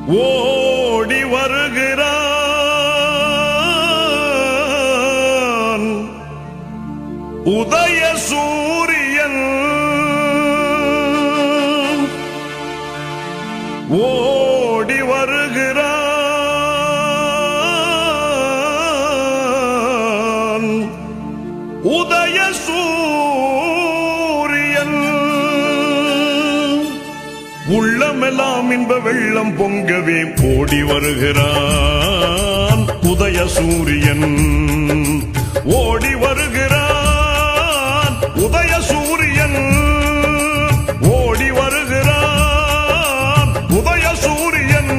ஓடி வருகிறான் உதய சூரியன் ஓடி வருகிறான் உதய சூரியன் உள்ளமெல்லாம் இன்ப வெள்ளம் பொங்கவே ஓடி வருகிறான் உதய சூரியன் ஓடி வருகிறான் உதய சூரியன் ஓடி வருகிறான் உதய சூரியன்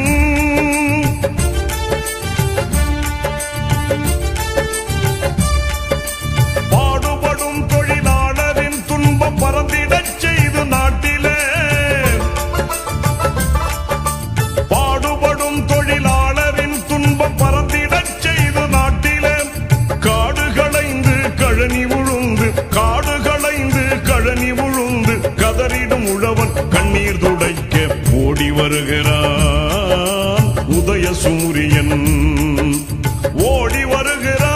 பாடுபடும் தொழிலாளரின் துன்பம் பறந்திடச் செய்து நாட்டிலே பாடுபடும் தொழிலாளரின் துன்பம் பறந்திடச் செய்து நாட்டிலே காடு களைந்து கழனி உழுந்து காடு களைந்து கழனி உழுந்து கதறிடும் உழவன் கண்ணீர் துடைக்க ஓடி வருகிறான் உதய சூரியன் ஓடி வருகிறான்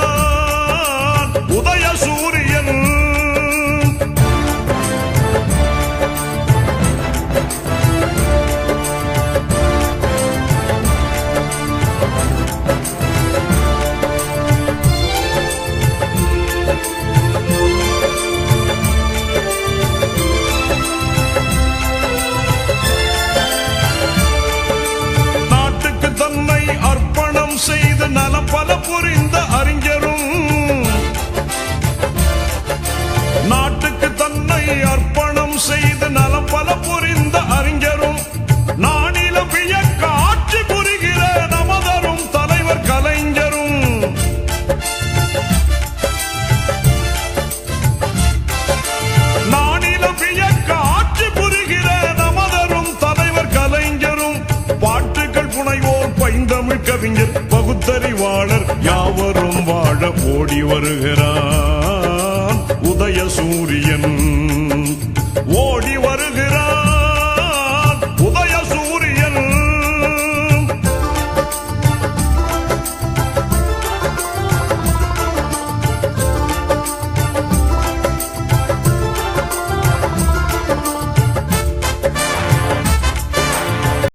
உதய சூரியன் தன்னை அர்ப்பணம் செய்து நலம் பல புரிந்த அறிஞரும் நாட்டுக்கு தன்னை அர்ப்பணம் செய்து நலம் பல புரிந்த அறிஞரும் நானிலம் வியக்க ஆட்சி புரிகிற நமதரும் தலைவர் கலைஞரும் நானிலம் வியக்க ஆட்சி புரிகிற நமதரும் தலைவர் கலைஞரும் பாட்டுகள் புனைவோர் பைந்தமிழ் கவிஞர் பகுத்தறிவாளர் யாவரும் வாழ ஓடி வருகிறான் உதய சூரியன்